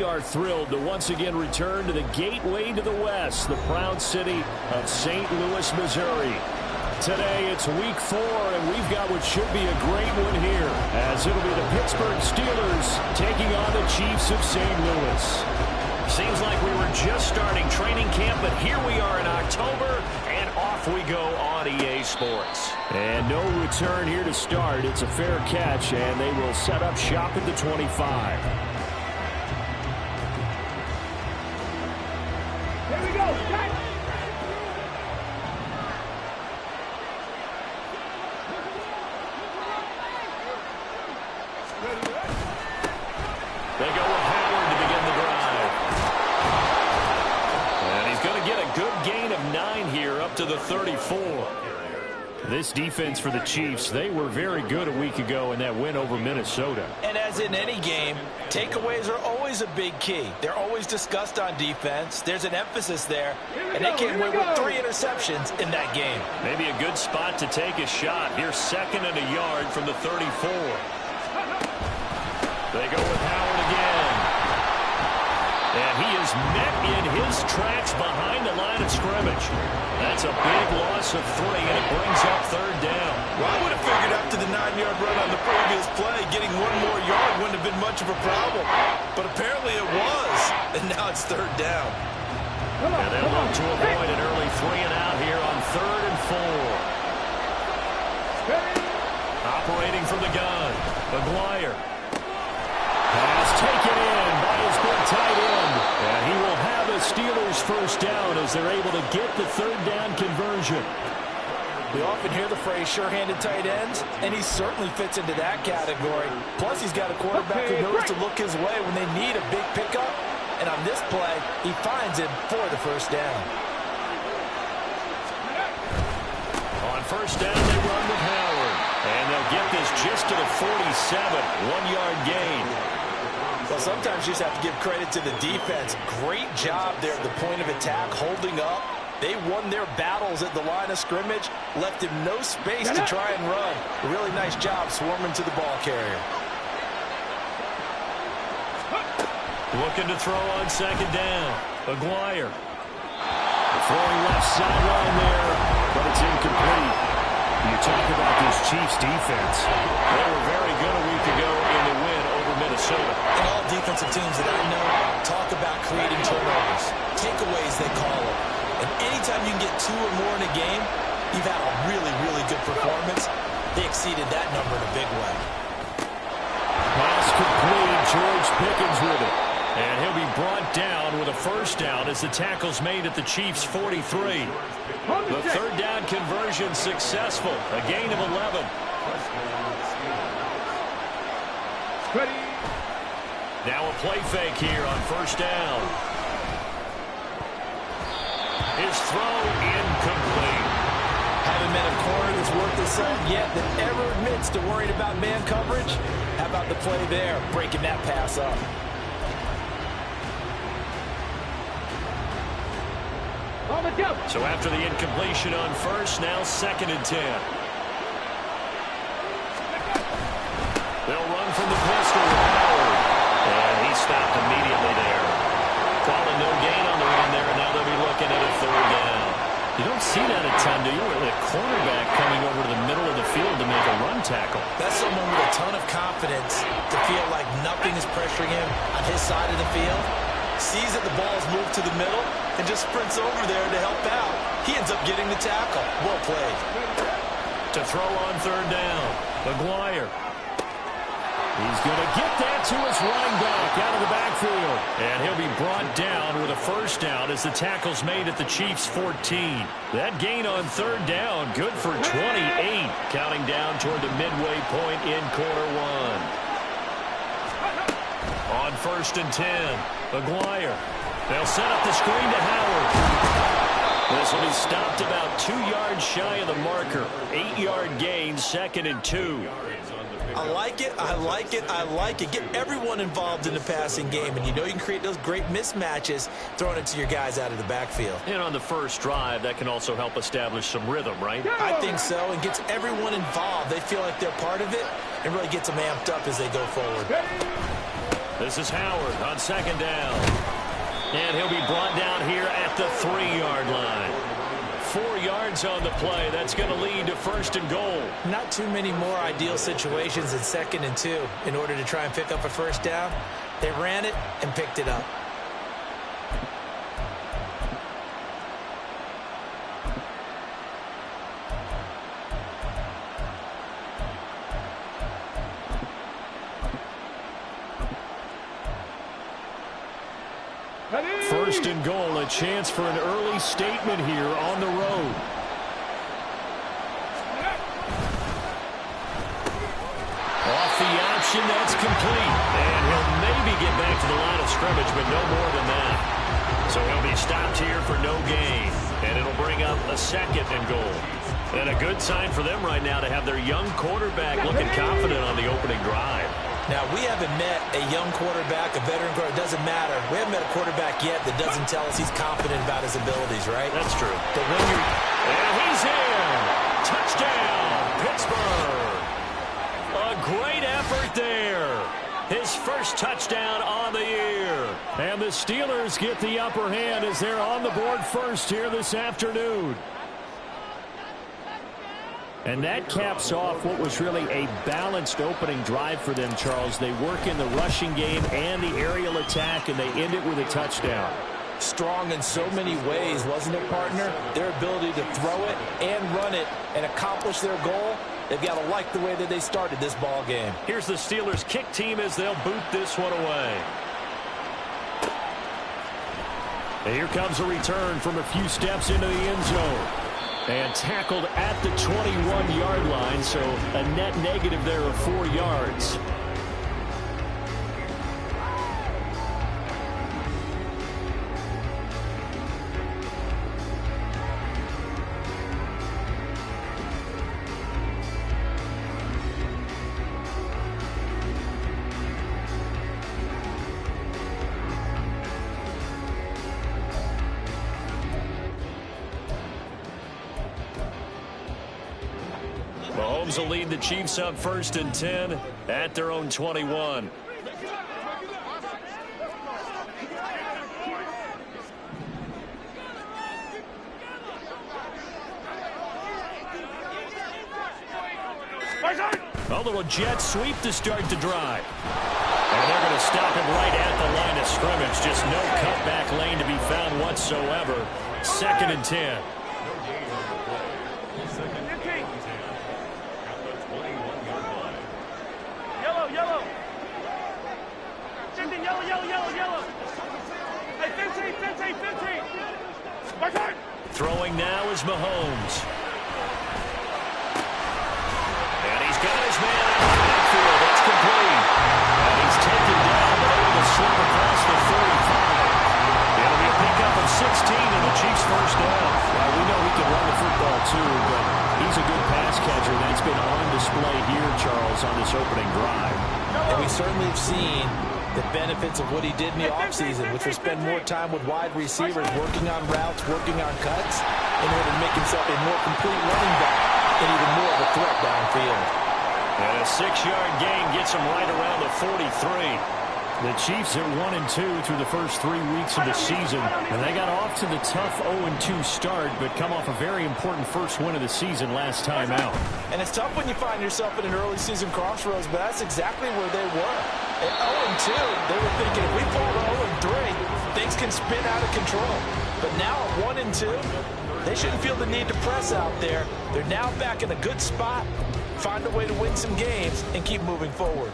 We are thrilled to once again return to the gateway to the West, the proud city of St. Louis, Missouri. Today it's week 4, and we've got what should be a great one here, as it'll be the Pittsburgh Steelers taking on the Chiefs of St. Louis. Seems like we were just starting training camp, but here we are in October, and off we go on EA Sports. And no return here to start. It's a fair catch, and they will set up shop at the 25. Here we go. They go with Howard to begin the drive. And he's going to get a good gain of 9 here up to the 34. This defense for the Chiefs, they were very good a week ago in that win over Minnesota. And as in any game, takeaways are always a big key. They're always discussed on defense. There's an emphasis there. And they came away with 3 interceptions in that game. Maybe a good spot to take a shot. Here's 2nd and a yard from the 34. They go with Howard again. And he is met in his tracks behind the line of scrimmage. That's a big loss of 3, and it brings up 3rd down. Well, I would have figured after the 9-yard run on the previous play, getting 1 more yard wouldn't have been much of a problem. But apparently it was, and now it's 3rd down. And they'll look to avoid an early 3 and out here on 3rd and 4. Operating from the gun, McGuire. Pass taken in by his big tight end. And he will have a Steelers first down as they're able to get the 3rd down conversion. We often hear the phrase sure-handed tight ends, and he certainly fits into that category. Plus, he's got a quarterback who knows to look his way when they need a big pickup. And on this play, he finds it for the first down. On first down, they run with Howard. And they'll get this just to the 47, 1-yard gain. Well, sometimes you just have to give credit to the defense. Great job there at the point of attack, holding up. They won their battles at the line of scrimmage, left him no space to try and run. A really nice job swarming to the ball carrier. Looking to throw on 2nd down. McGuire. Throwing left sideline there, but it's incomplete. You talk about this Chiefs defense. They were very good a week ago in the win over Minnesota. And all defensive teams that I know talk about creating turnovers. Takeaways, they call it. And anytime you can get 2 or more in a game, you've had a really, really good performance. They exceeded that number in a big way. Pass complete. George Pickens with it. And he'll be brought down with a first down as the tackle's made at the Chiefs' 43. The 3rd down conversion successful. A gain of 11. Now a play fake here on first down. His throw incomplete. Haven't met a corner that's worth the salt yet that ever admits to worrying about man coverage. How about the play there, breaking that pass up? So after the incompletion on first, now 2nd and 10. They'll run from the pistol with Howard. And he stopped immediately there. Calling no gain on the run there, and now they'll be looking at a 3rd down. You don't see that a ton, do you? With a cornerback coming over to the middle of the field to make a run tackle. That's someone with a ton of confidence to feel like nothing is pressuring him on his side of the field. Sees that the ball is moved to the middle and just sprints over there to help out. He ends up getting the tackle. Well played. To throw on 3rd down, McGuire. He's going to get that to his running back out of the backfield. And he'll be brought down with a first down as the tackle's made at the Chiefs' 14. That gain on 3rd down, good for 28. Counting down toward the midway point in quarter 1. On 1st and 10, McGuire. They'll set up the screen to Howard. This will be stopped about 2 yards shy of the marker. 8-yard gain, 2nd and 2. I like it, I like it, I like it. Get everyone involved in the passing game, and you know you can create those great mismatches throwing it to your guys out of the backfield. And on the first drive, that can also help establish some rhythm, right? I think so, and gets everyone involved. They feel like they're part of it and really gets them amped up as they go forward. This is Howard on second down. And he'll be brought down here at the 3-yard line. 4 yards on the play. That's going to lead to first and goal. Not too many more ideal situations in 2nd and 2 in order to try and pick up a first down. They ran it and picked it up. First and goal, a chance for an early statement here on the road. Off the option, that's complete. And he'll maybe get back to the line of scrimmage, but no more than that. So he'll be stopped here for no gain. And it'll bring up a 2nd and goal. And a good sign for them right now to have their young quarterback looking confident on the opening drive. Now, we haven't met a young quarterback, a veteran quarterback. It doesn't matter. We haven't met a quarterback yet that doesn't tell us he's confident about his abilities, right? That's true. But when you're... And he's in. Touchdown, Pittsburgh. A great effort there. His first touchdown on the year. And the Steelers get the upper hand as they're on the board first here this afternoon. And that caps off what was really a balanced opening drive for them, Charles. They work in the rushing game and the aerial attack, and they end it with a touchdown. Strong in so many ways, wasn't it, partner? Their ability to throw it and run it and accomplish their goal, they've got to like the way that they started this ball game. Here's the Steelers kick team as they'll boot this one away. And here comes a return from a few steps into the end zone. And tackled at the 21-yard line, so a net negative there of 4 yards. Mahomes will lead the Chiefs up 1st and 10 at their own 21. A little jet sweep to start the drive. And they're going to stop him right at the line of scrimmage. Just no cutback lane to be found whatsoever. 2nd and 10. Throwing now is Mahomes. And he's got his man out of the backfield. That's complete. And he's taken down, but able to slip across the 35. It'll be a pickup of 16 and the Chiefs' first down. We know he can run the football too, but he's a good pass catcher. That's been on display here, Charles, on this opening drive. And we certainly have seen the benefits of what he did in the offseason, which was spend more time with wide receivers, working on routes, working on cuts, in order to make himself a more complete running back and even more of a threat downfield. And a 6-yard gain gets him right around the 43. The Chiefs are 1-2 through the first 3 weeks of the season, and they got off to the tough 0-2 start, but come off a very important first win of the season last time out. And it's tough when you find yourself in an early season crossroads, but that's exactly where they were. At 0-2, they were thinking if we fall to 0-3, things can spin out of control. But now at 1-2, they shouldn't feel the need to press out there. They're now back in a good spot, find a way to win some games, and keep moving forward.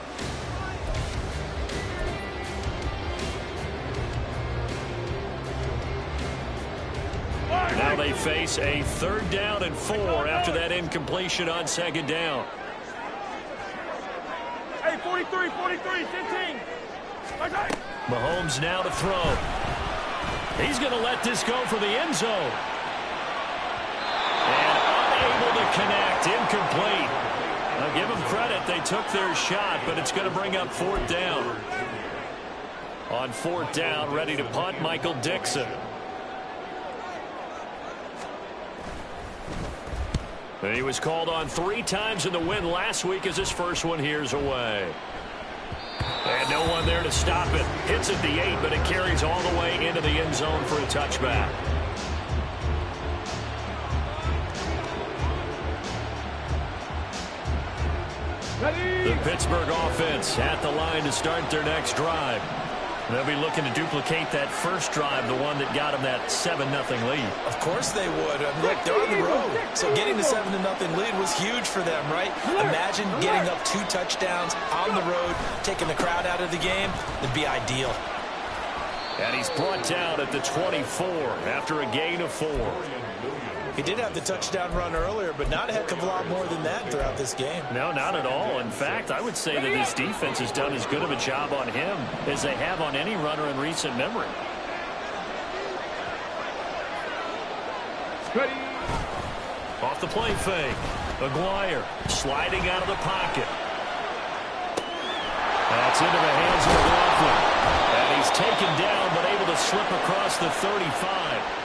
Now they face a 3rd down and 4 after that incompletion on 2nd down. Hey, 43, 15. Mahomes now to throw. He's going to let this go for the end zone. And unable to connect, incomplete. I'll give them credit, they took their shot, but it's going to bring up 4th down. On 4th down, ready to punt, Michael Dixon. And he was called on 3 times in the win last week as his first one here's away. And And no one there to stop it. Hits at the 8, but it carries all the way into the end zone for a touchback. The Pittsburgh offense at the line to start their next drive. They'll be looking to duplicate that first drive, the one that got them that 7-0 lead. Of course they would. Look, they're on the road. So getting the 7-0 lead was huge for them, right? Imagine getting up 2 touchdowns on the road, taking the crowd out of the game. That'd be ideal. And he's brought down at the 24 after a gain of 4. He did have the touchdown run earlier, but not a heck of a lot more than that throughout this game. No, not at all. In fact, I would say that his defense has done as good of a job on him as they have on any runner in recent memory. Off the play fake. Maguire sliding out of the pocket. That's into the hands of McLaughlin. And he's taken down, but able to slip across the 35.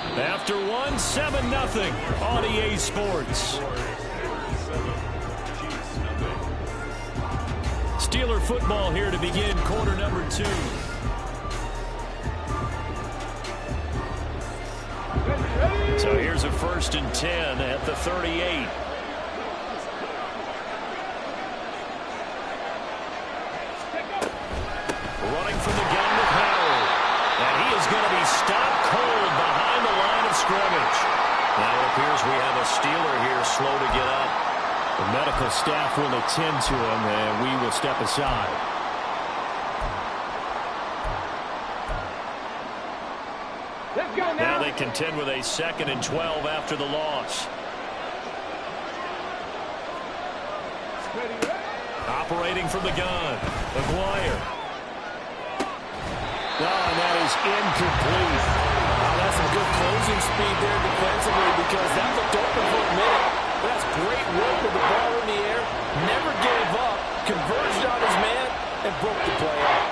After 7-0 on EA Sports. Steeler football here to begin quarter number 2. So here's a 1st and 10 at the 38. Running from the gun with Howard. And he is going to be stopped cold behind the line of scrimmage. Now it appears we have a Steeler here slow to get up. The medical staff will attend to him, and we will step aside. Let's go Now they contend with a 2nd and 12 after the loss. Operating from the gun. Maguire. Oh, and that is incomplete. Wow, that's some good closing speed there defensively because that looked open for a minute. That's great work with the ball in the air. Never gave up. Converged on his man and broke the play up.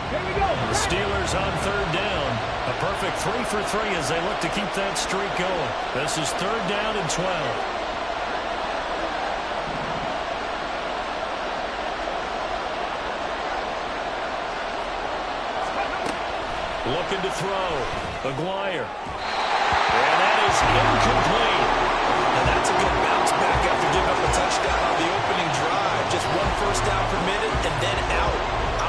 Here we go. The Steelers on 3rd down. A perfect 3 for 3 as they look to keep that streak going. This is 3rd down and 12. Looking to throw. Maguire. And that is incomplete. And that's a good bounce back after giving up a touchdown on the opening drive. Just 1 first down permitted and then out.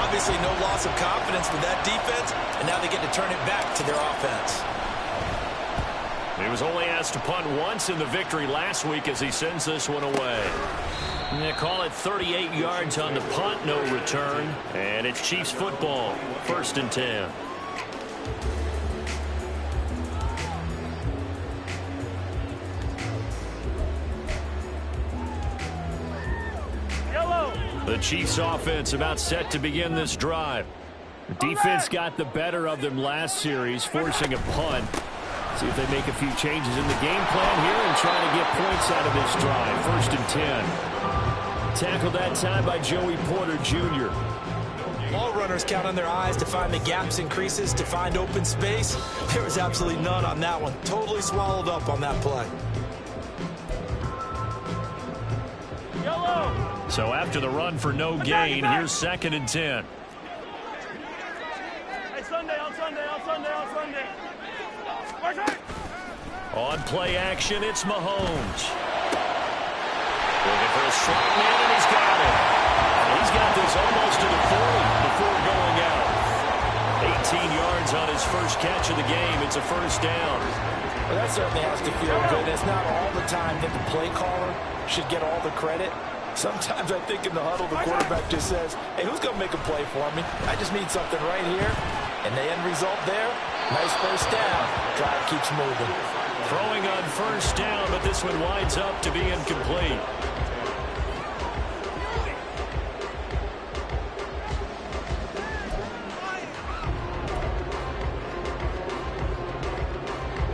Obviously no loss of confidence with that defense, and now they get to turn it back to their offense. He was only asked to punt once in the victory last week as he sends this one away. They call it 38 yards on the punt, no return. And it's Chiefs football, 1st and 10. The Chiefs offense about set to begin this drive. The defense got the better of them last series, forcing a punt. See if they make a few changes in the game plan here and try to get points out of this drive. 1st and 10. Tackled that time by Joey Porter Jr. Ball runners count on their eyes to find the gaps and creases, to find open space. There was absolutely none on that one. Totally swallowed up on that play. Yellow. So after the run for no gain, here's 2nd and 10. Hey, Sunday, on Sunday, on Sunday, on Sunday. On play action, it's Mahomes. Looking for a slot man, and he's got it. And he's got this almost to the 40 before going out. 18 yards on his first catch of the game. It's a 1st down. Well, that certainly has to feel good. It's not all the time that the play caller should get all the credit. Sometimes I think in the huddle, the quarterback just says, hey, who's going to make a play for me? I just need something right here. And the end result there, nice 1st down. Drive keeps moving. Throwing on 1st down, but this one winds up to be incomplete.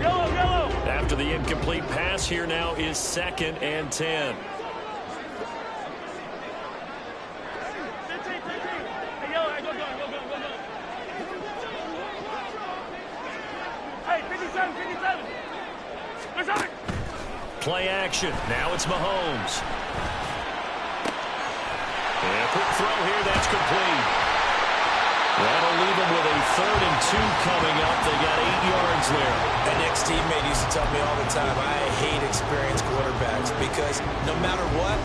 Yellow. After the incomplete pass, here now is 2nd and 10. 15. Hey, yellow, hey, go. Hey, 57. There's something. Play action. Now it's Mahomes. quick throw here. That's complete. That'll leave them with a 3rd and 2 coming up. They got 8 yards there. An ex-teammate used to tell me all the time, I hate experienced quarterbacks because no matter what,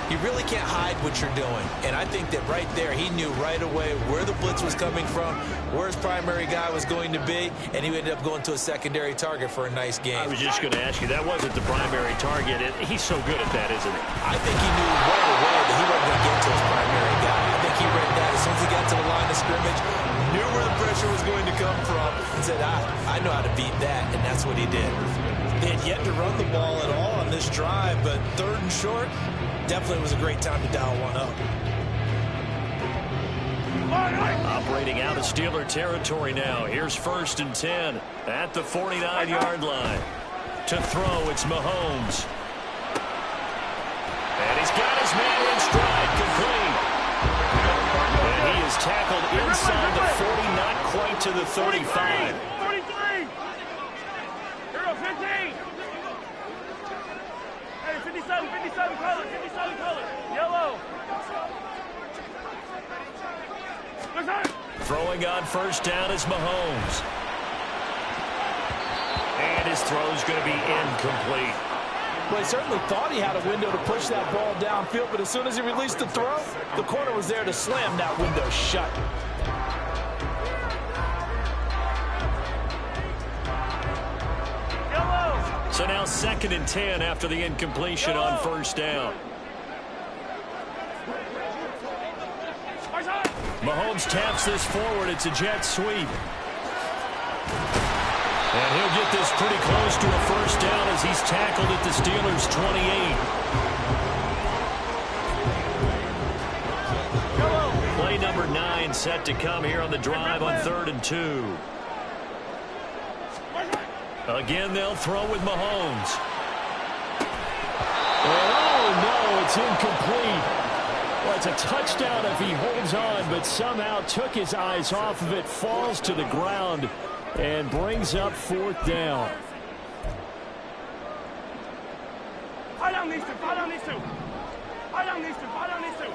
you really can't hide what you're doing. And I think that right there, he knew right away where the blitz was coming from, where his primary guy was going to be, and he ended up going to a secondary target for a nice game. I was just going to ask you, that wasn't the primary target. He's so good at that, isn't he? I think he knew right away that he wasn't going to get to his primary guy. I think he read that as soon as he got to the line of scrimmage, knew where the pressure was going to come from, and said, I know how to beat that, and that's what he did. They had yet to run the ball at all on this drive, but 3rd and short, definitely was a great time to dial one up. Operating out of Steeler territory now. Here's 1st and 10 at the 49-yard line. To throw, it's Mahomes. And he's got his man in stride, complete. And he is tackled inside the 40, not quite to the 35. 43. Hero 15. Hey, 57 color, 57 color. Yellow. Throwing on 1st down is Mahomes. And his throw's going to be incomplete. Well, he certainly thought he had a window to push that ball downfield, but as soon as he released the throw, the corner was there to slam that window shut. Yellow. So now 2nd and 10 after the incompletion on 1st down. Mahomes taps this forward. It's a jet sweep. And he'll get this pretty close to a 1st down as he's tackled at the Steelers' 28. Play number 9 set to come here on the drive on 3rd and 2. Again, they'll throw with Mahomes. Oh, no, it's incomplete. Well, it's a touchdown if he holds on, but somehow took his eyes off of it, falls to the ground, and brings up 4th down. Fire down these two, fire down these two. Fire down these two, fire down these two.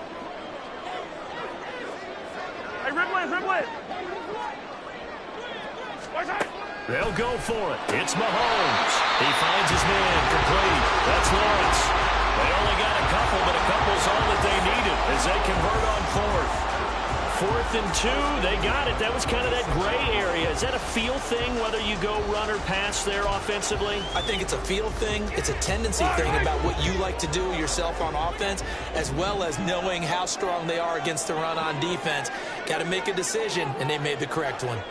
Hey, rip it. They'll go for it. It's Mahomes. He finds his man, complete. That's Lawrence. They only got a couple, but a couple's all that they needed as they convert on 4th. 4th and 2, they got it. That was kind of that gray area. Is that a feel thing, whether you go run or pass there offensively? I think it's a feel thing. It's a tendency thing about what you like to do yourself on offense, as well as knowing how strong they are against the run on defense. Got to make a decision, and they made the correct one.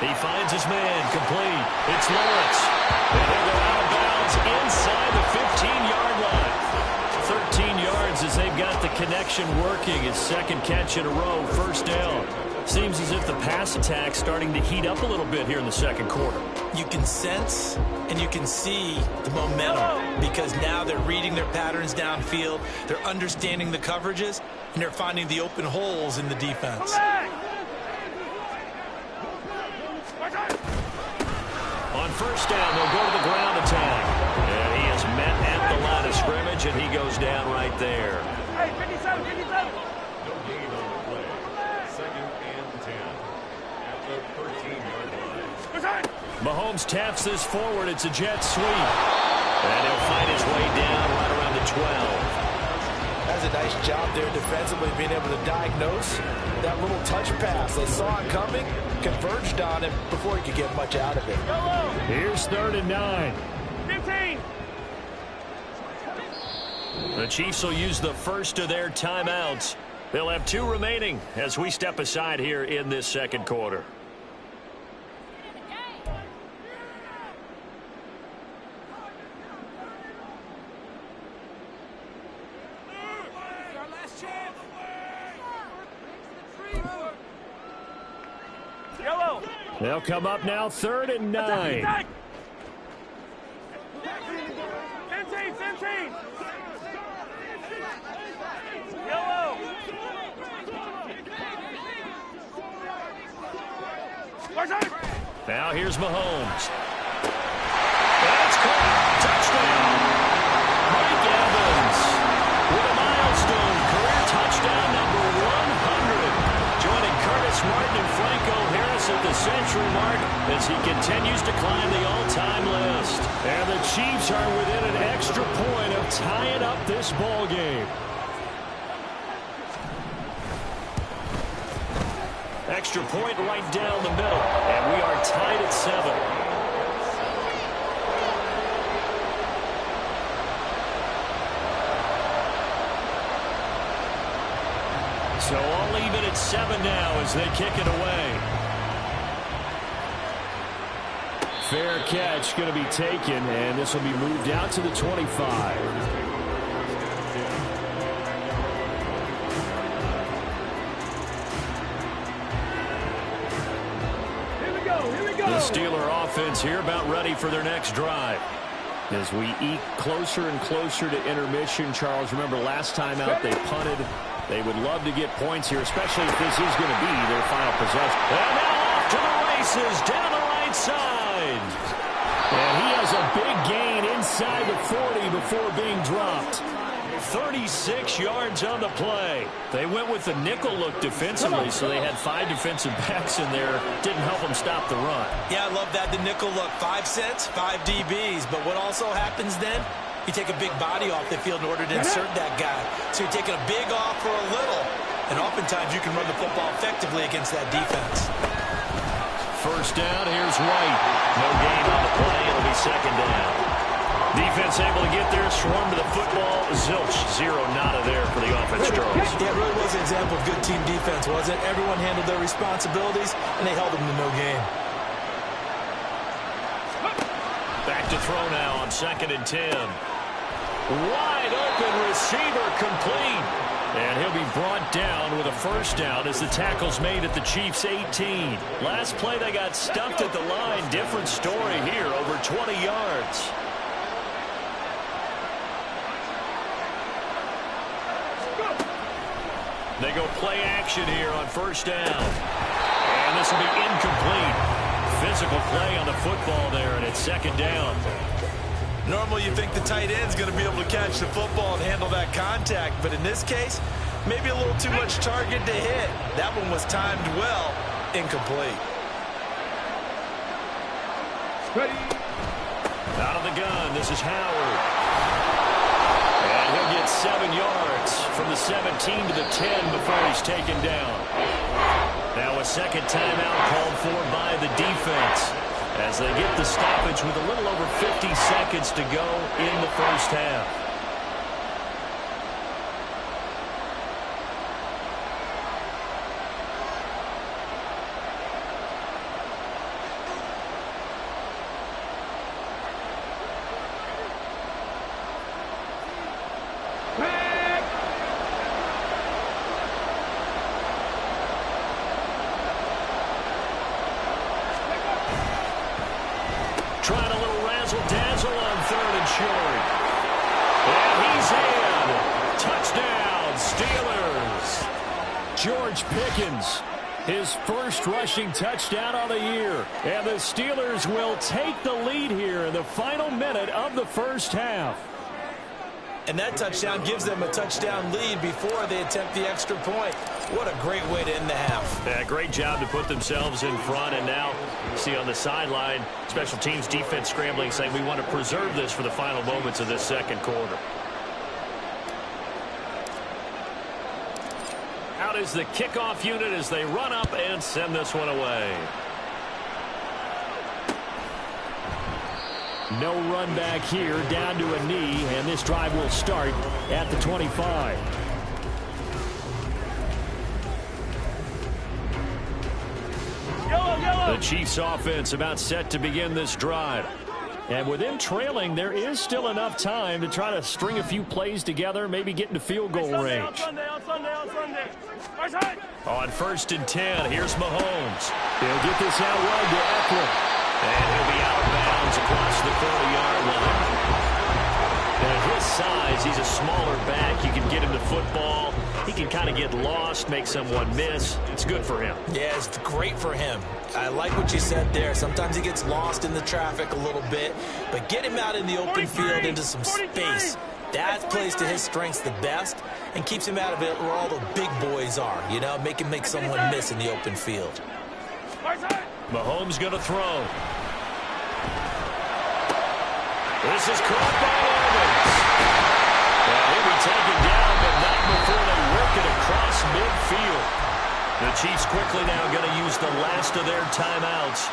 He finds his man, complete. It's Lawrence. And he'll go out of bounds inside the 15-yard line. 13 yards as they've got the connection working. His 2nd catch in a row, 1st down. Seems as if the pass attack's starting to heat up a little bit here in the 2nd quarter. You can sense and you can see the momentum because now they're reading their patterns downfield, they're understanding the coverages, and they're finding the open holes in the defense. On 1st down, they'll go to the ground attack. And he is met at the line of scrimmage, and he goes down right there. Hey, 57. No gain on the play. 2nd and 10 at the 13-yard line. Mahomes taps this forward. It's a jet sweep. And he'll find his way down right around the 12. That's a nice job there defensively, being able to diagnose that little touch pass. They saw it coming, converged on him before he could get much out of it. Here's 3rd and 9. 15. The Chiefs will use the first of their timeouts. They'll have 2 remaining as we step aside here in this 2nd quarter. Yellow. They'll come up now, 3rd and 9. 15. Yellow. Now here's Mahomes. That's Chiefs are within an extra point of tying up this ball game. Extra point right down the middle, and we are tied at 7. So all even at 7 now as they kick it away. Fair catch going to be taken, and this will be moved out to the 25. The Steeler offense here about ready for their next drive. As we eke closer and closer to intermission, Charles, remember last time out they punted. They would love to get points here, especially if this is going to be their final possession. And now off to the races down the right side. And he has a big gain inside the 40 before being dropped. 36 yards on the play. They went with the nickel look defensively, so they had 5 defensive backs in there. Didn't help them stop the run. Yeah, I love that, the nickel look. 5 cents, 5 DBs. But what also happens then? You take a big body off the field in order to insert that guy. So you're taking a big off for a little. And oftentimes you can run the football effectively against that defense. First down, here's White. No gain on the play. It'll be second down. Defense able to get there, swarm to the football. Zilch, 0 nada there for the offense draws. Yeah, it really was an example of good team defense, wasn't it? Everyone handled their responsibilities, and they held them to no gain. Back to throw now on 2nd and 10. Wide open receiver complete. And he'll be brought down with a first down as the tackle's made at the Chiefs' 18. Last play they got stuffed at the line. Different story here, over 20 yards. They go play action here on first down. And this will be incomplete. Physical play on the football there, and it's second down. Normally you think the tight end's going to be able to catch the football and handle that contact, but in this case, maybe a little too much target to hit. That one was timed well, incomplete. Ready. Out of the gun, this is Howard. And he'll get 7 yards from the 17 to the 10 before he's taken down. Now a second timeout called for by the defense as they get the stoppage with a little over 50 seconds to go in the first half. Trying a little razzle-dazzle on 3rd and short. And he's in. Touchdown, Steelers. George Pickens, his first rushing touchdown on the year. And the Steelers will take the lead here in the final minute of the first half. And that touchdown gives them a touchdown lead before they attempt the extra point. What a great way to end the half. Yeah, great job to put themselves in front. And now, see on the sideline, special teams defense scrambling, saying we want to preserve this for the final moments of this second quarter. Out is the kickoff unit as they run up and send this one away. No run back here, down to a knee, and this drive will start at the 25. The Chiefs offense about set to begin this drive. And with them trailing, there is still enough time to try to string a few plays together, maybe get into field goal range. On 1st and 10, here's Mahomes. He'll get this out wide to Eckler. And he'll be out of bounds across the 40-yard line. And at his size, he's a smaller back. You can get him the football. He can kind of get lost, make someone miss. It's good for him. Yeah, it's great for him. I like what you said there. Sometimes he gets lost in the traffic a little bit. But get him out in the open field into some space. That plays to his strengths the best and keeps him out of it where all the big boys are. You know, make him make someone miss in the open field. Mahomes going to throw. This is caught by Evans. And he'll be taken down, but not before they work it across midfield. The Chiefs quickly now going to use the last of their timeouts,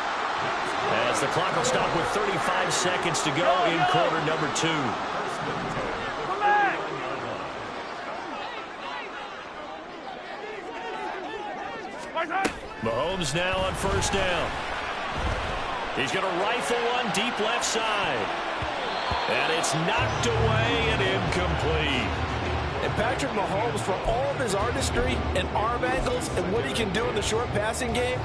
as the clock will stop with 35 seconds to go in quarter number 2. Mahomes now on first down. He's going to rifle one deep left side. And it's knocked away and incomplete. And Patrick Mahomes, for all of his artistry and arm angles and what he can do in the short passing game,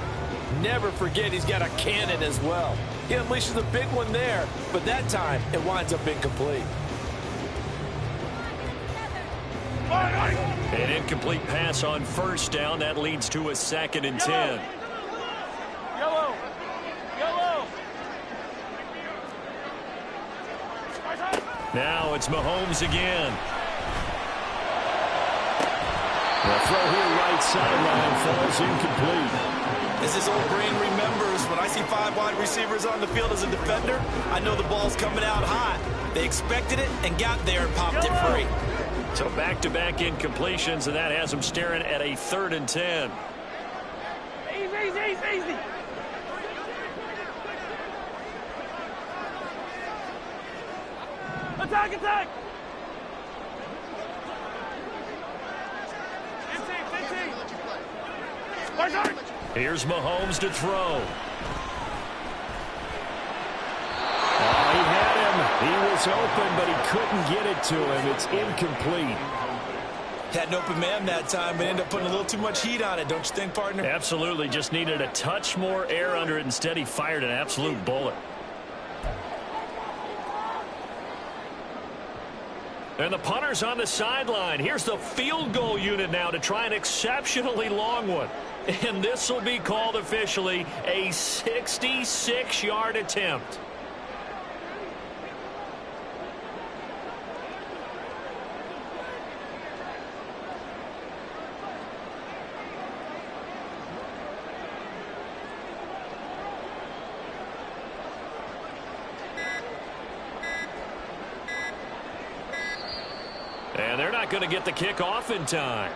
never forget he's got a cannon as well. He unleashes a big one there, but that time it winds up incomplete. An incomplete pass on first down. That leads to a 2nd and 10. Yellow. Yellow. Now it's Mahomes again. The throw here right sideline falls incomplete. As his old brain remembers, when I see 5 wide receivers on the field as a defender, I know the ball's coming out hot. They expected it and got there and popped it free. So back-to-back incompletions, and that has them staring at a 3rd and 10. Easy. Attack! 15. Here's Mahomes to throw. He had him. He was open, but he couldn't get it to him. It's incomplete. Had an open man that time, but ended up putting a little too much heat on it, don't you think, partner? Absolutely. Just needed a touch more air under it. Instead, he fired an absolute bullet. And the punter's on the sideline. Here's the field goal unit now to try an exceptionally long one. And this will be called officially a 66-yard attempt. And they're not going to get the kickoff in time.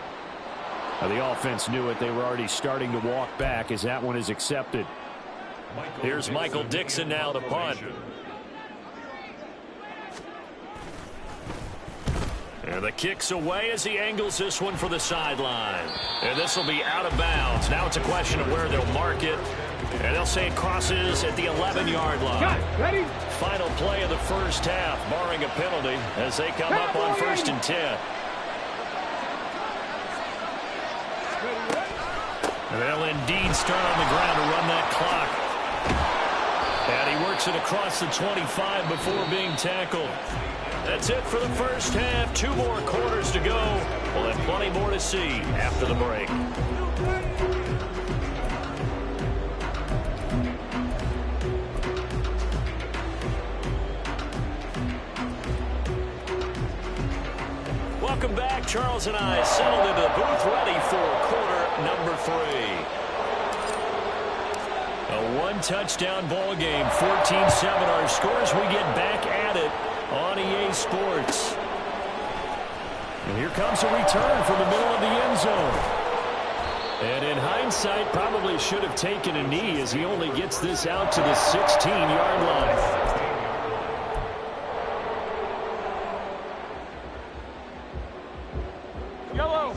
The offense knew it. They were already starting to walk back as that one is accepted. Here's Michael Dixon now to punt. And the kick's away as he angles this one for the sideline. And this will be out of bounds. Now it's a question of where they'll mark it. And they'll say it crosses at the 11-yard line. Ready? Final play of the first half, barring a penalty, as they come up on 1st and 10. And they'll indeed start on the ground to run that clock. And he works it across the 25 before being tackled. That's it for the first half. 2 more quarters to go. We'll have plenty more to see after the break. Welcome back. Charles and I settled into the booth, ready for quarter number 3. A 1-touchdown ball game, 14-7 our scores. We get back at it on EA Sports. And here comes a return from the middle of the end zone. And in hindsight, probably should have taken a knee as he only gets this out to the 16-yard line.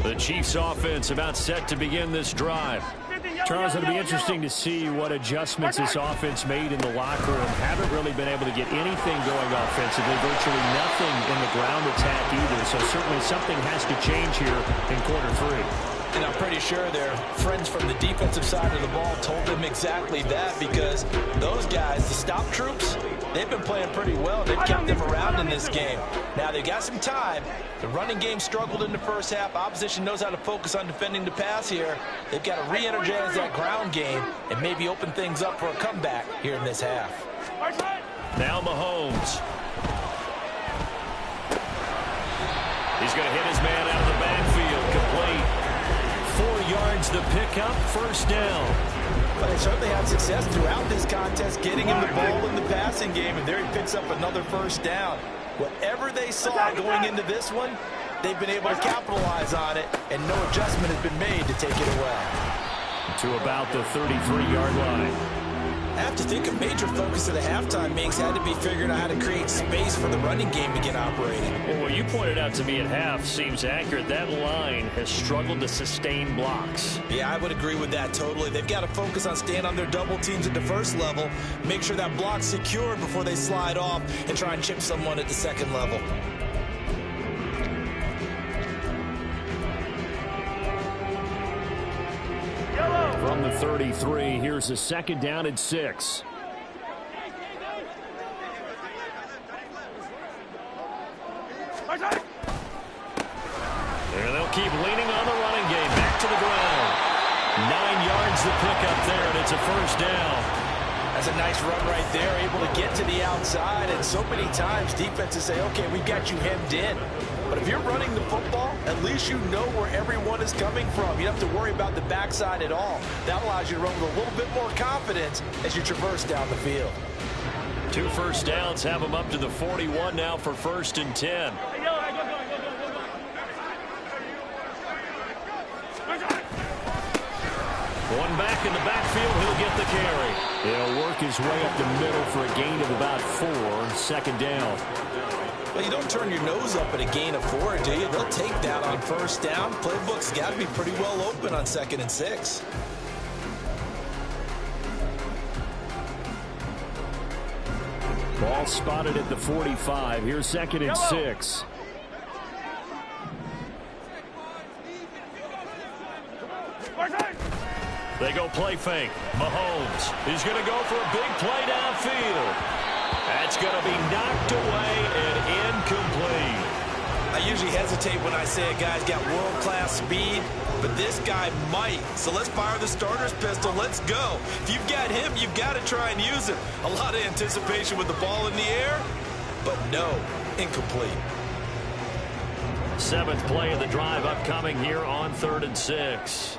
The Chiefs offense about set to begin this drive. Charles, it'll be interesting to see what adjustments this offense made in the locker room. Haven't really been able to get anything going offensively, virtually nothing in the ground attack either. So certainly something has to change here in quarter 3. And I'm pretty sure their friends from the defensive side of the ball told them exactly that, because those guys, the stop troops, they've been playing pretty well. They've kept them around in this game. Now they've got some time. The running game struggled in the first half. Opposition knows how to focus on defending the pass here. They've got to re-energize that ground game and maybe open things up for a comeback here in this half. Now Mahomes. He's going to hit his man out of the backfield. Complete. 4 yards to pick up, first down. But they certainly had success throughout this contest, getting him the ball in the passing game, and there he picks up another first down. Whatever they saw going into this one, they've been able to capitalize on it, and no adjustment has been made to take it away. To about the 33-yard line. I have to think a major focus of the halftime meetings had to be figuring out how to create space for the running game to get operating. Well, what you pointed out to me at half seems accurate. That line has struggled to sustain blocks. Yeah, I would agree with that totally. They've got to focus on staying on their double teams at the first level, make sure that block's secured before they slide off and try and chip someone at the second level. From the 33, here's a second down and 6. And they'll keep leaning on the running game. Back to the ground. 9 yards the pickup there, and it's a first down. That's a nice run right there, able to get to the outside. And so many times defenses say, okay, we've got you hemmed in. But if you're running the football, at least you know where everyone is coming from. You don't have to worry about the backside at all. That allows you to run with a little bit more confidence as you traverse down the field. 2 first downs have them up to the 41 now for 1st and 10. One back in the backfield, he'll get the carry. He'll work his way up the middle for a gain of about 4, 2nd down. Well, you don't turn your nose up at a gain of 4, do you? They'll take that on first down. Playbook's got to be pretty well open on 2nd and 6. Ball spotted at the 45. Here's 2nd and 6. They go play fake. Mahomes. He's going to go for a big play downfield. That's going to be knocked away and incomplete. I usually hesitate when I say a guy's got world-class speed, but this guy might. So let's fire the starter's pistol. Let's go. If you've got him, you've got to try and use him. A lot of anticipation with the ball in the air, but no, incomplete. 7th play of the drive upcoming here on 3rd and 6.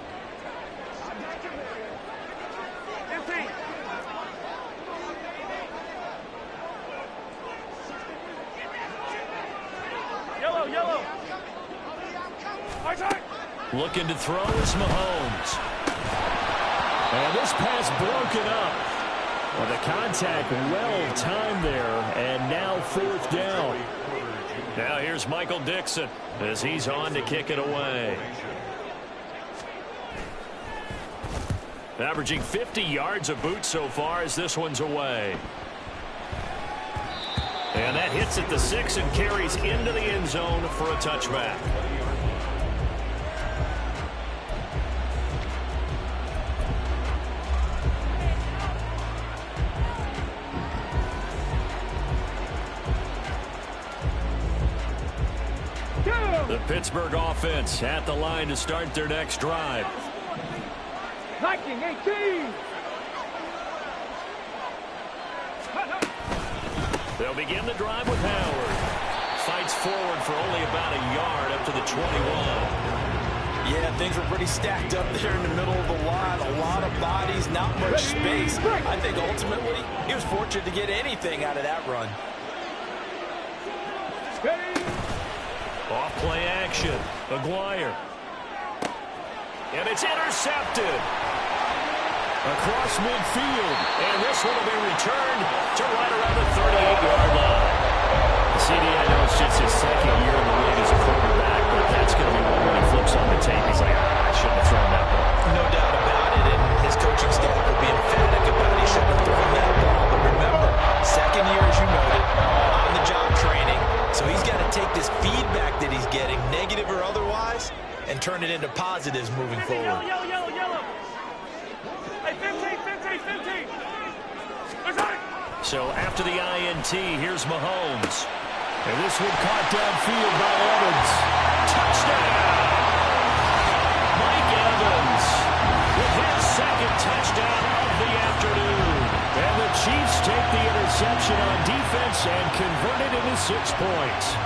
Looking to throw is Mahomes. And this pass broken up. Well, the contact well timed there, and now 4th down. Now here's Michael Dixon as he's on to kick it away. Averaging 50 yards a boot so far as this one's away. And that hits at the 6 and carries into the end zone for a touchback. The Pittsburgh offense at the line to start their next drive. 19-18. They'll begin the drive with Howard. Fights forward for only about a yard up to the 21. Yeah, things were pretty stacked up there in the middle of the line. A lot of bodies, not much space. I think ultimately he was fortunate to get anything out of that run. Off play action. Maguire. And it's intercepted. Across midfield. And this one will be returned to right around the 38-yard line. CD, I know it's just his 2nd year in the league as a quarterback, but that's going to be one when he flips on the tape. He's like, I shouldn't have thrown that ball. No doubt about it, and his coaching staff will be emphatic about he shouldn't have thrown that ball. But remember, 2nd year, as you noted, on-the-job training. So he's got to take this feedback that he's getting, negative or otherwise, and turn it into positives moving forward. Yellow. Hey, 15. So after the INT, here's Mahomes. And this one caught downfield by Evans. Touchdown! Mike Evans with his 2nd touchdown of the afternoon. And the Chiefs take the interception on defense and convert it into 6 points.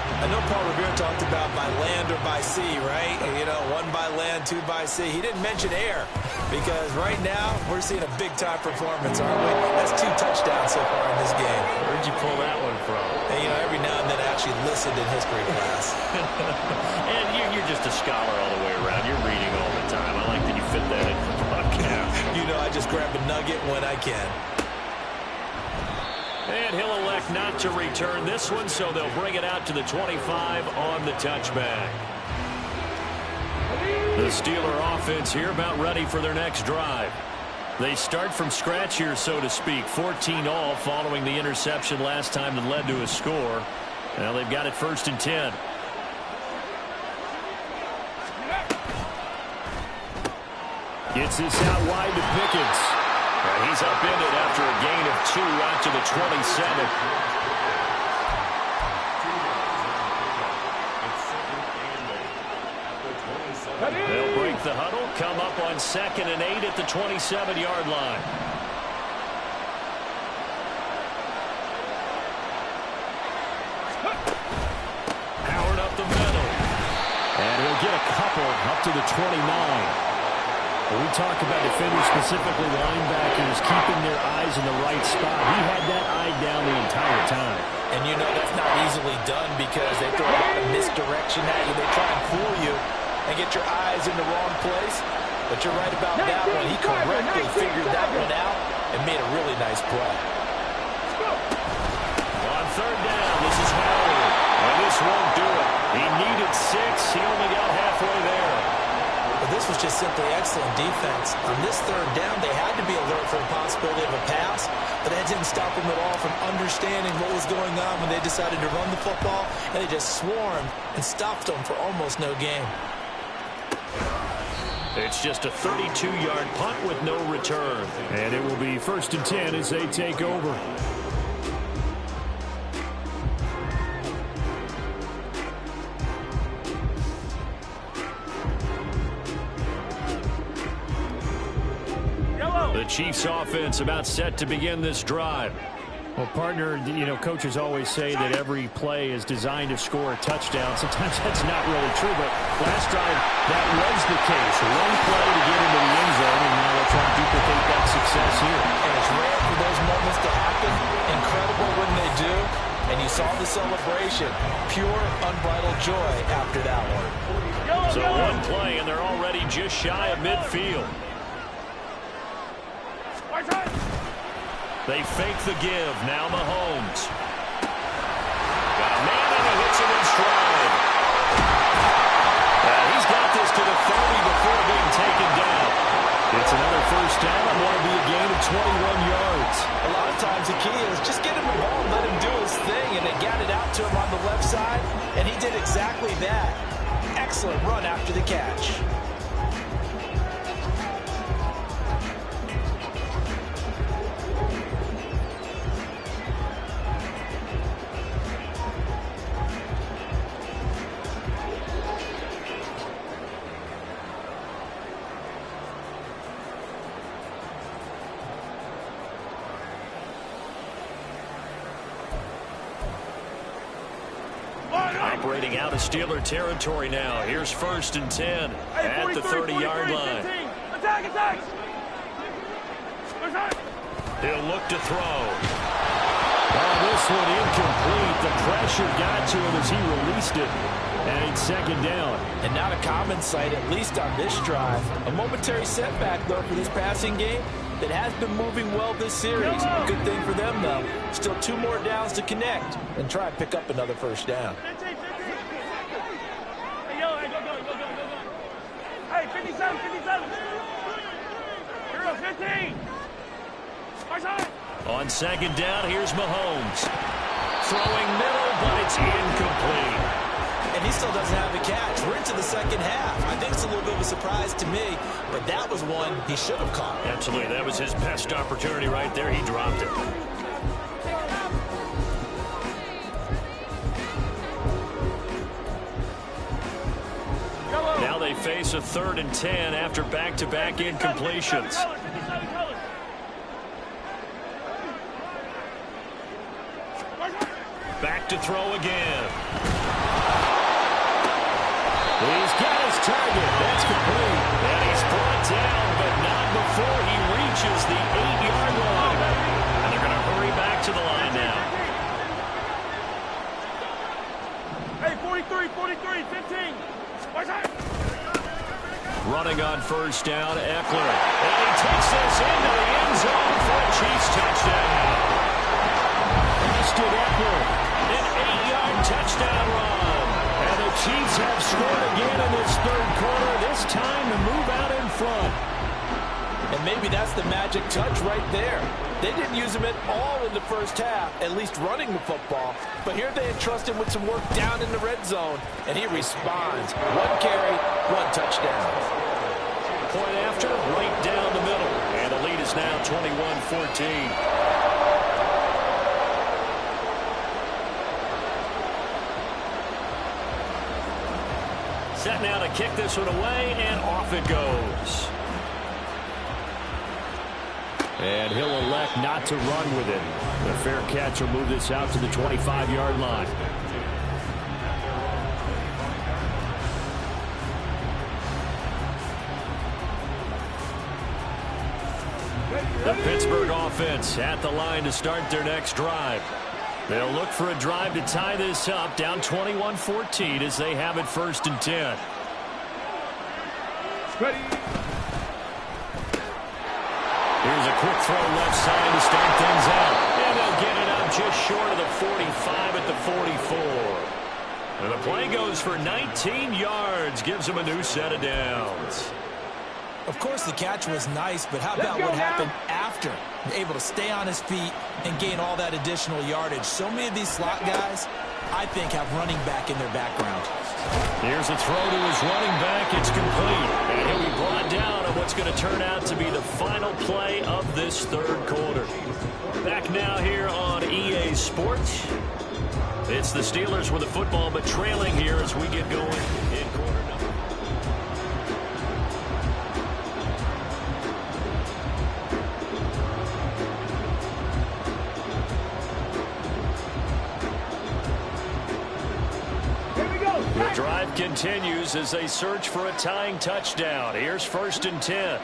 I know Paul Revere talked about by land or by sea, right? You know, 1 by land, 2 by sea. He didn't mention air because right now we're seeing a big-time performance, aren't we? That's 2 touchdowns so far in this game. Where'd you pull that one from? And, you know, every now and then I actually listened in history class. And you're just a scholar all the way around. You're reading all the time. I like that you fit that in the podcast. You know, I just grab a nugget when I can. And he'll elect not to return this one, so they'll bring it out to the 25 on the touchback. The Steeler offense here about ready for their next drive. They start from scratch here, so to speak. 14 all following the interception last time that led to a score. Now they've got it 1st and 10. Gets this out wide to Pickens. And he's upended after a gain of 2 out to the 27. They'll break the huddle, come up on 2nd and 8 at the 27-yard line. Howard up the middle. And he'll get a couple up to the 29. When we talk about defenders, specifically linebackers, keeping their eyes in the right spot, he had that eye down the entire time. And you know that's not easily done because they throw a lot of misdirection at you. They try and fool you and get your eyes in the wrong place. But you're right about that one. He correctly figured that one out and made a really nice play. On 3rd down, this is Howard. And this won't do it. He needed 6. He only got halfway there. But this was just simply excellent defense. On this 3rd down, they had to be alert for the possibility of a pass, but that didn't stop them at all from understanding what was going on when they decided to run the football, and they just swarmed and stopped them for almost no gain. It's just a 32-yard punt with no return. And it will be 1st and 10 as they take over. The Chiefs offense about set to begin this drive. Well, partner, you know, coaches always say that every play is designed to score a touchdown. Sometimes that's not really true, but last drive, that was the case. One play to get into the end zone, and now they'll try to duplicate that success here. And it's rare for those moments to happen. Incredible when they do. And you saw the celebration. Pure, unbridled joy after that one. So one play, and they're already just shy of midfield. They fake the give. Now Mahomes. Got a man, and he hits him in stride. He's got this to the 30 before being taken down. It's another 1st down and will be a gain of 21 yards. A lot of times the key is just get him the ball and let him do his thing, and they got it out to him on the left side, and he did exactly that. Excellent run after the catch. Operating out of Steeler territory now. Here's 1st and 10 at the 30-yard line. Attack! He'll look to throw. Oh, this one incomplete. The pressure got to him as he released it. And it's 2nd down. And not a common sight, at least on this drive. A momentary setback, though, for this passing game that has been moving well this series. A good thing for them, though. Still 2 more downs to connect and try and pick up another 1st down. Hey, 57. You're up 15. On 2nd down, here's Mahomes. Throwing middle, but it's incomplete. And he still doesn't have a catch. We're into the 2nd half. I think it's a little bit of a surprise to me, but that was one he should have caught. Absolutely. That was his best opportunity right there. He dropped it. Now they face a 3rd and 10 after back-to-back incompletions. Back to throw again. He's got his target. That's complete. And he's brought down, but not before he reaches the 8-yard line. And they're going to hurry back to the line now. Hey, 43, 15. Watch out. Running on first down, Eckler. And he takes this into the end zone for a Chiefs touchdown. Austin Eckler, an 8-yard touchdown run. And the Chiefs have scored again in this third quarter, this time to move out in front. And maybe that's the magic touch right there. They didn't use him at all in the first half, at least running the football. But here they entrust him with some work down in the red zone, and he responds. 1 carry, 1 touchdown. Point after, right down the middle. And the lead is now 21-14. Set now to kick this one away, and off it goes. And he'll elect not to run with it. The fair catch will move this out to the 25-yard line. The Pittsburgh offense at the line to start their next drive. They'll look for a drive to tie this up, down 21-14 as they have it 1st and 10. Ready. Here's a quick throw left side to start things out. And they'll get it up just short of the 45 at the 44. And the play goes for 19 yards, gives them a new set of downs. Of course, the catch was nice, but how about what happened after? Able to stay on his feet and gain all that additional yardage. So many of these slot guys, I think, have running back in their background. Here's a throw to his running back. It's complete. And he'll be brought down on what's going to turn out to be the final play of this third quarter. Back now here on EA Sports. It's the Steelers with the football, but trailing here as we get going in quarter number. The drive continues as they search for a tying touchdown. Here's 1st and 10.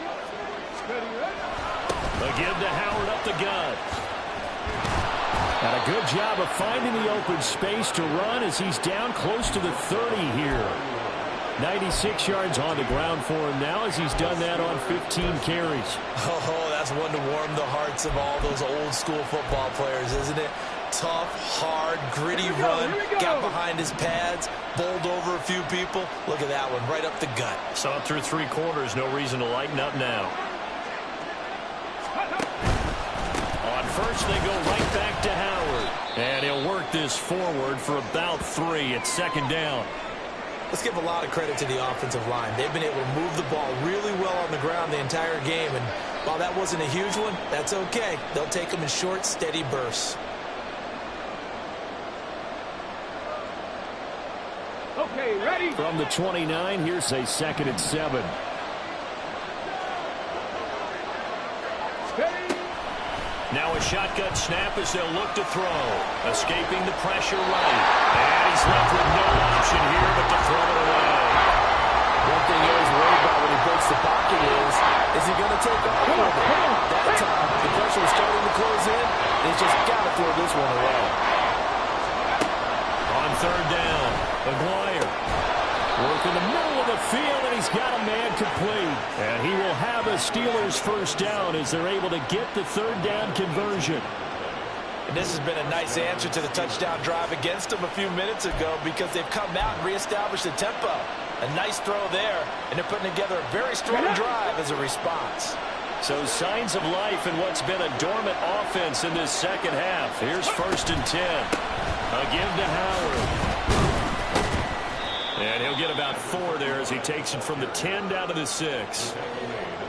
They give to Howard up the gut. And a good job of finding the open space to run as he's down close to the 30 here. 96 yards on the ground for him now as he's done that on 15 carries. Oh, that's one to warm the hearts of all those old school football players, isn't it? Tough, hard, gritty run, got behind his pads, bowled over a few people. Look at that one, right up the gut. Saw through 3 quarters, no reason to lighten up now. On first, they go right back to Howard. And he'll work this forward for about 3 at 2nd down. Let's give a lot of credit to the offensive line. They've been able to move the ball really well on the ground the entire game. And while that wasn't a huge one, that's okay. They'll take them in short, steady bursts. Okay, ready. From the 29, here's a 2nd and 7. Ready. Now a shotgun snap as they'll look to throw. Escaping the pressure right. And he's left with no option here but to throw it away. One thing he always worried about when he breaks the pocket is he going to take off with it? That time, the pressure was starting to close in. He's just got to throw this one away. On 3rd down, Maguire working the middle of the field, and he's got a man complete. And he will have a Steelers 1st down as they're able to get the 3rd down conversion. And this has been a nice answer to the touchdown drive against them a few minutes ago because they've come out and reestablished the tempo. A nice throw there, and they're putting together a very strong drive as a response. So signs of life in what's been a dormant offense in this second half. Here's 1st and 10. Again to Howard. And he'll get about 4 there as he takes it from the 10 down to the 6.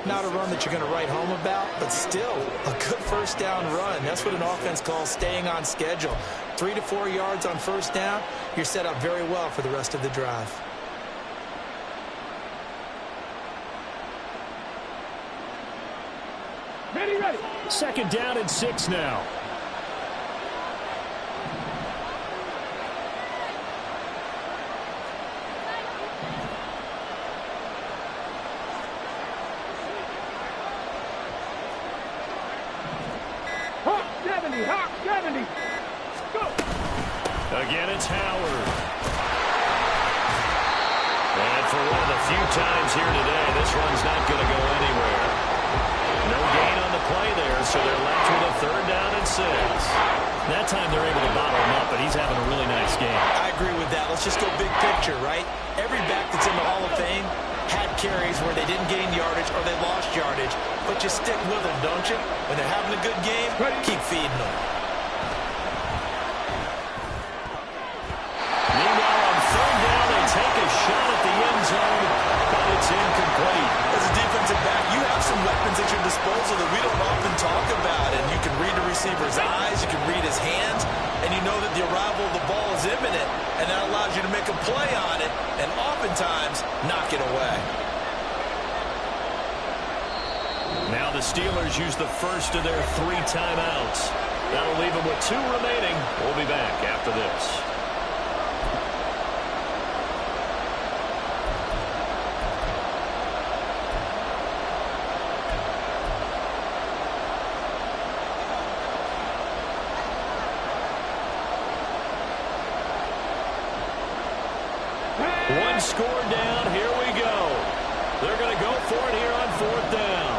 Not a run that you're going to write home about, but still a good 1st down run. That's what an offense calls staying on schedule. 3 to 4 yards on 1st down, you're set up very well for the rest of the drive. Ready, ready. 2nd down and 6 now. Again, it's Howard. And for one of the few times here today, this one's not going to go anywhere. No gain on the play there, so they're left with a 3rd down and 6. That time they're able to bottle him up, but he's having a really nice game. I agree with that. Let's just go big picture, right? Every back that's in the Hall of Fame had carries where they didn't gain yardage or they lost yardage, but you stick with them, don't you? When they're having a good game, keep feeding them. Meanwhile, on 3rd down, they take a shot at the end zone, but it's incomplete. As a defensive back, you have some weapons at your disposal that we don't often talk about, and you can read the receiver's eyes, you can read his hands, and you know that the arrival of the ball is imminent, and that allows you to make a play on it, and oftentimes knock it away. Now the Steelers use the first of their 3 timeouts. That'll leave them with 2 remaining. We'll be back after this. One score down. Here we go. They're going to go for it here on 4th down.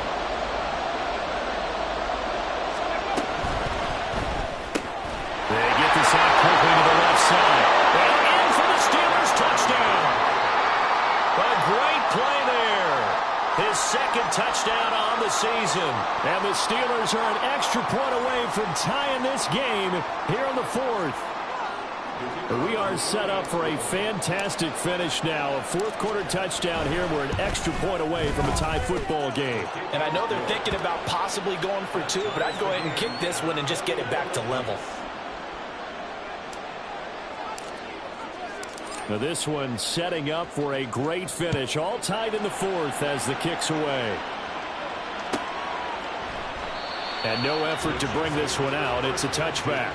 They get this out quickly to the left side. And in for the Steelers touchdown. A great play there. His 2nd touchdown on the season. And the Steelers are an extra point away from tying this game here in the 4th. We are set up for a fantastic finish now. A 4th quarter touchdown here. We're an extra point away from a tie football game. And I know they're thinking about possibly going for 2, but I'd go ahead and kick this one and just get it back to level. Now this one setting up for a great finish. All tied in the 4th as the kick's away. And no effort to bring this one out. It's a touchback.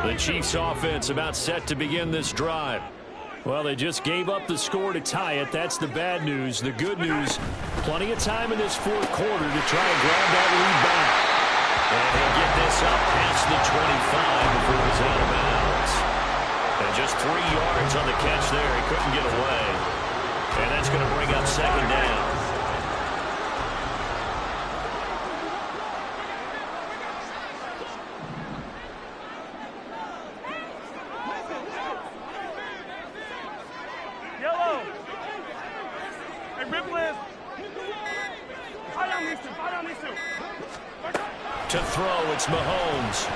The Chiefs offense about set to begin this drive. Well, they just gave up the score to tie it. That's the bad news. The good news, plenty of time in this 4th quarter to try and grab that lead back. And he'll get this up past the 25 before it was out of bounds. And just 3 yards on the catch there. He couldn't get away. And that's going to bring up 2nd down. To throw, it's Mahomes.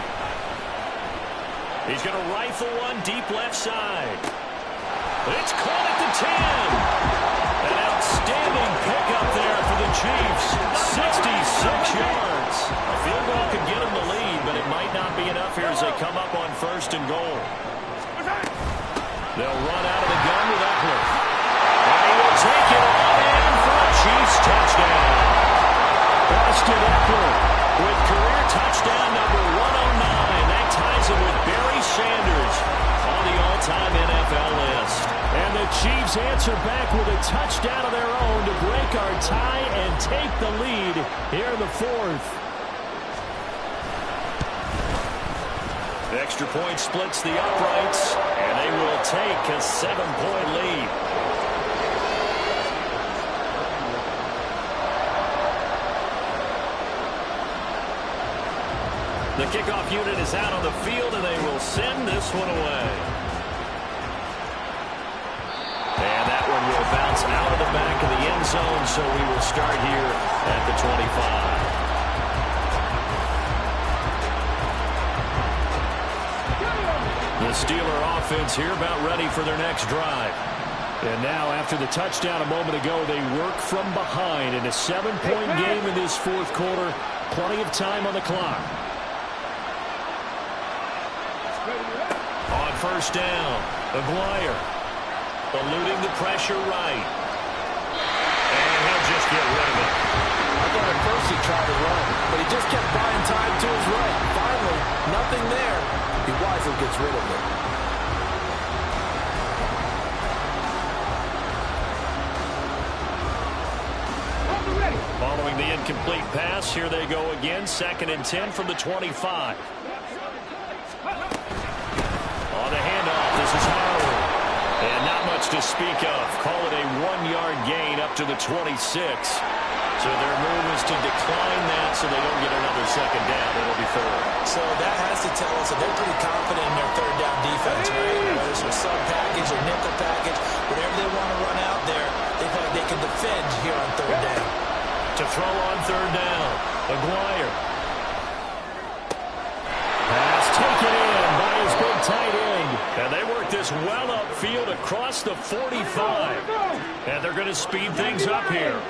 He's going to rifle one deep left side. It's caught at the 10. An outstanding pickup there for the Chiefs. 66 yards. A field goal could get them the lead, but it might not be enough here as they come up on 1st and goal. They'll run out of the gun with Eckler. And he will take it all in for a Chiefs touchdown. Austin Eckler with career touchdown number 109. That ties him with Barry Sanders on the all-time NFL list. And the Chiefs answer back with a touchdown of their own to break our tie and take the lead here in the 4th. The extra point splits the uprights, and they will take a 7-point lead. The kickoff unit is out on the field, and they will send this one away. And that one will bounce out of the back of the end zone, so we will start here at the 25. The Steeler offense here about ready for their next drive. And now, after the touchdown a moment ago, they work from behind in a 7-point game in this 4th quarter. Plenty of time on the clock. On 1st down, Aguirre. eluding the pressure right. And he'll just get rid of it. I thought at first he tried to run, but he just kept buying time to his right. Finally, nothing there. He wisely gets rid of it. Following the incomplete pass, here they go again. 2nd and 10 from the 25. On the handoff, this is Howard. And not much to speak of. Call it a 1-yard gain up to the 26. So their move is to decline that so they don't get another 2nd down. It'll be 3rd. So that has to tell us that they're pretty confident in their 3rd down defense, right? Whether it's a sub package or nickel package, whatever they want to run out there, they feel like they can defend here on 3rd down. To throw on 3rd down, Maguire. Pass taken in by his big tight end. And they work this well upfield across the 45. And they're going to speed things up here.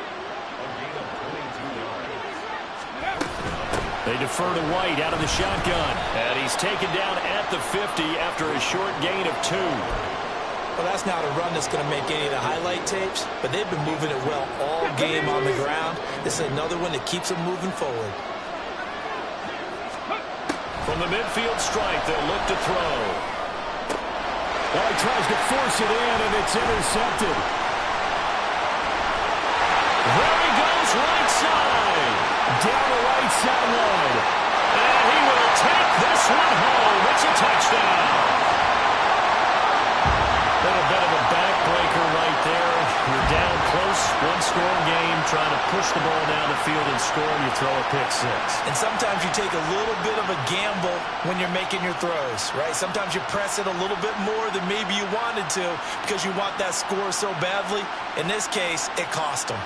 They defer to White out of the shotgun. And he's taken down at the 50 after a short gain of 2. Well, that's not a run that's going to make any of the highlight tapes, but they've been moving it well all game on the ground. This is another one that keeps them moving forward. From the midfield stripe, they'll look to throw. Well, he tries to force it in, and it's intercepted. There he goes, right side. Down the right sideline. And he will take this one home. It's a touchdown. Little bit of a backbreaker right there. You're down close, 1-score game, trying to push the ball down the field and score, and you throw a pick 6. And sometimes you take a little bit of a gamble when you're making your throws, right? Sometimes you press it a little bit more than maybe you wanted to because you want that score so badly. In this case, it cost them.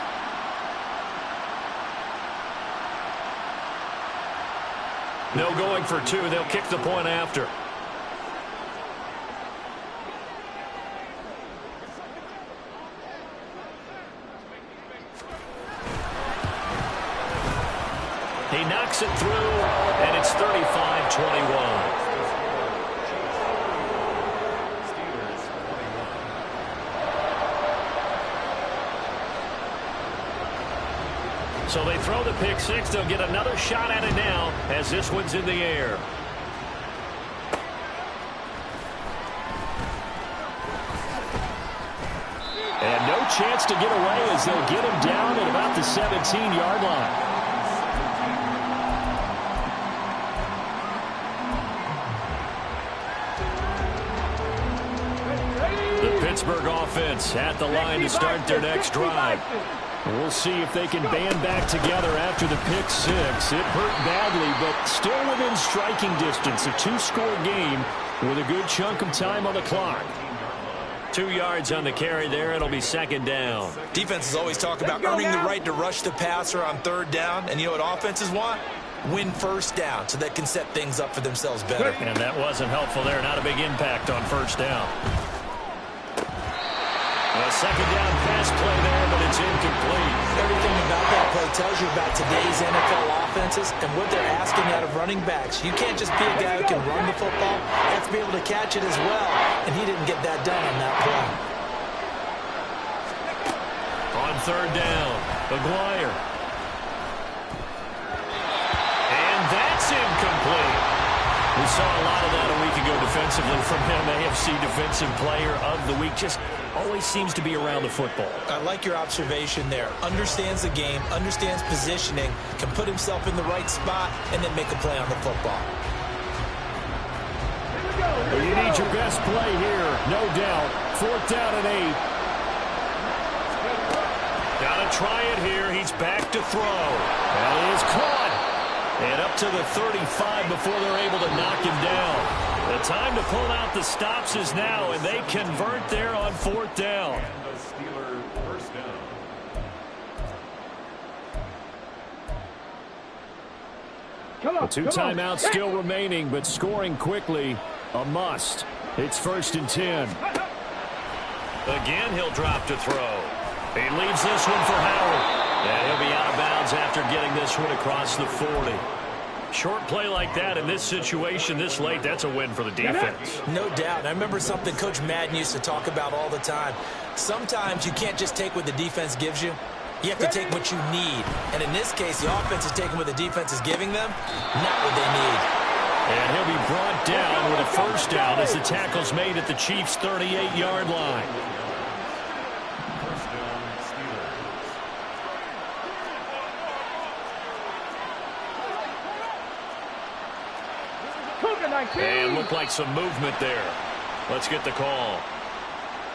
No going for 2. They'll kick the point after. He knocks it through, and it's 35-21. So they throw the pick 6. They'll get another shot at it now as this one's in the air. And no chance to get away as they'll get him down at about the 17-yard line. Pittsburgh offense at the line to start their next drive. We'll see if they can band back together after the pick 6. It hurt badly, but still within striking distance. A 2-score game with a good chunk of time on the clock. 2 yards on the carry there. It'll be 2nd down. Defenses always talk about earning the right to rush the passer on 3rd down. And you know what offenses want? Win 1st down so they can set things up for themselves better. And that wasn't helpful there. Not a big impact on 1st down. A 2nd down pass play there, but it's incomplete. Everything about that play tells you about today's NFL offenses and what they're asking out of running backs. You can't just be a guy who can run the football. You have to be able to catch it as well, and he didn't get that done on that play. On 3rd down, Maguire. And that's incomplete. We saw a lot of that a week ago defensively from him. AFC Defensive Player of the Week. Just always seems to be around the football. I like your observation there. Understands the game, understands positioning, can put himself in the right spot, and then make a play on the football. Well, you need your best play here, no doubt. 4th down and 8. Got to try it here. He's back to throw. That is caught. And up to the 35 before they're able to knock him down. The time to pull out the stops is now, and they convert there on 4th down. And the Steeler 1st down. The 2 timeouts still remaining, but scoring quickly, a must. It's 1st and 10. Again, he'll drop to throw. He leaves this one for Howard. And he'll be out of bounds after getting this one across the 40. Short play like that in this situation this late, that's a win for the defense. No doubt. I remember something Coach Madden used to talk about all the time. Sometimes you can't just take what the defense gives you. You have to take what you need. And in this case, the offense is taking what the defense is giving them, not what they need. And he'll be brought down with a first down as the tackle's made at the Chiefs' 38-yard line. First down, Steelers. And looked like some movement there. Let's get the call.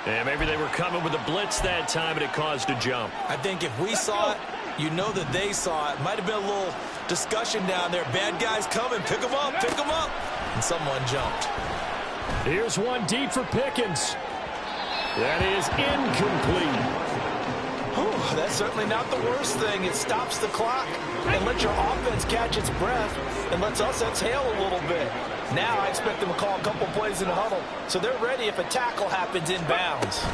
And maybe they were coming with a blitz that time, and it caused a jump. I think if we saw it, you know that they saw it. Might have been a little discussion down there. Bad guys coming. Pick them up. Pick them up. And someone jumped. Here's one deep for Pickens. That is incomplete. Whew, that's certainly not the worst thing. It stops the clock and lets your offense catch its breath and lets us exhale a little bit. Now I expect them to call a couple plays in the huddle, so they're ready if a tackle happens inbounds.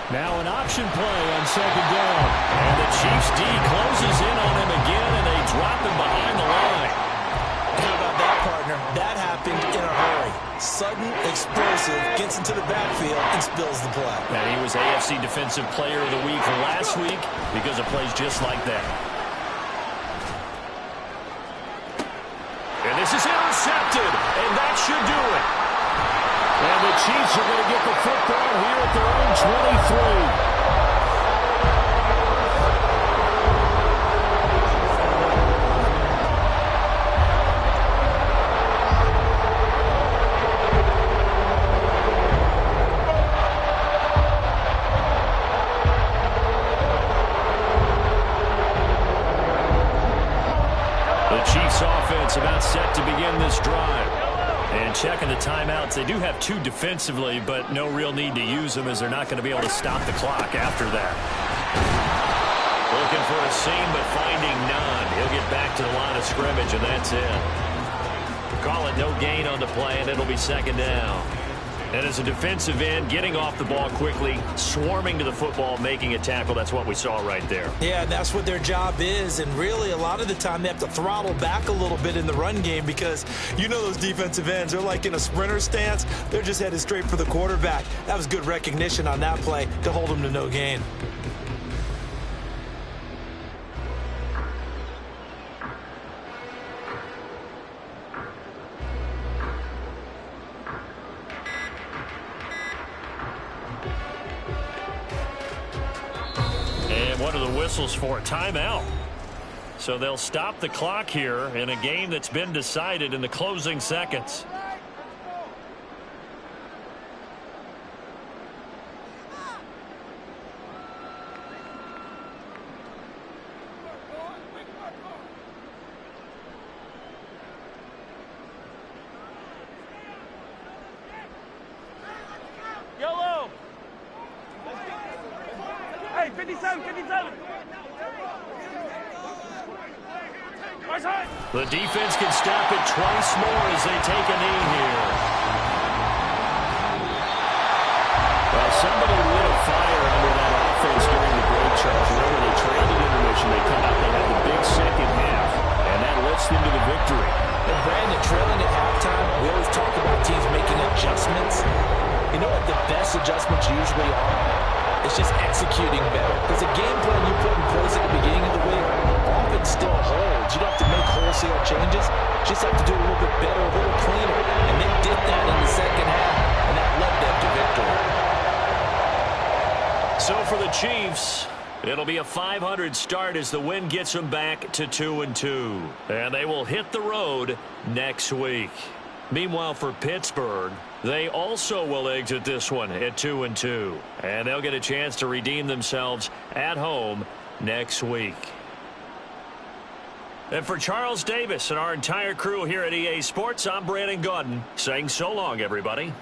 Now an option play on second down. And the Chiefs D closes in on him again, and they drop him behind the line. How about that, partner? That happened in a hurry. Sudden, explosive, gets into the backfield, and spills the play. And he was AFC Defensive Player of the Week last week because of plays just like that. And this is intercepted, and that should do it. And the Chiefs are going to get the football here at their own 23. Chiefs offense about set to begin this drive. And checking the timeouts, they do have two defensively, but no real need to use them as they're not going to be able to stop the clock after that. Looking for a seam, but finding none. He'll get back to the line of scrimmage, and that's it. Call it no gain on the play, and it'll be second down. And as a defensive end, getting off the ball quickly, swarming to the football, making a tackle, that's what we saw right there. Yeah, that's what their job is. And really, a lot of the time, they have to throttle back a little bit in the run game because you know those defensive ends, they're like in a sprinter stance. They're just headed straight for the quarterback. That was good recognition on that play to hold them to no gain. What are the whistles for? Timeout. So they'll stop the clock here in a game that's been decided in the closing seconds. Yellow! Hey, 57, 57! The defense can stop it twice more as they take a knee here. Well, somebody lit a fire under that offense during the break, Charles. Remember, they trailed at intermission. They come out, they had the big second half, and that lifts them to the victory. And Brandon, trailing at halftime, we always talk about teams making adjustments. You know what the best adjustments usually are? It's just executing better. Because the game plan you put in place at the beginning of the week often still holds. You don't have to make wholesale changes. You just have to do a little bit better, a little cleaner. And they did that in the second half, and that led them to victory. So for the Chiefs, it'll be a 500 start as the win gets them back to 2-2. And they will hit the road next week. Meanwhile, for Pittsburgh, they also will exit this one at 2-2. And they'll get a chance to redeem themselves at home next week. And for Charles Davis and our entire crew here at EA Sports, I'm Brandon Gaudin saying so long, everybody.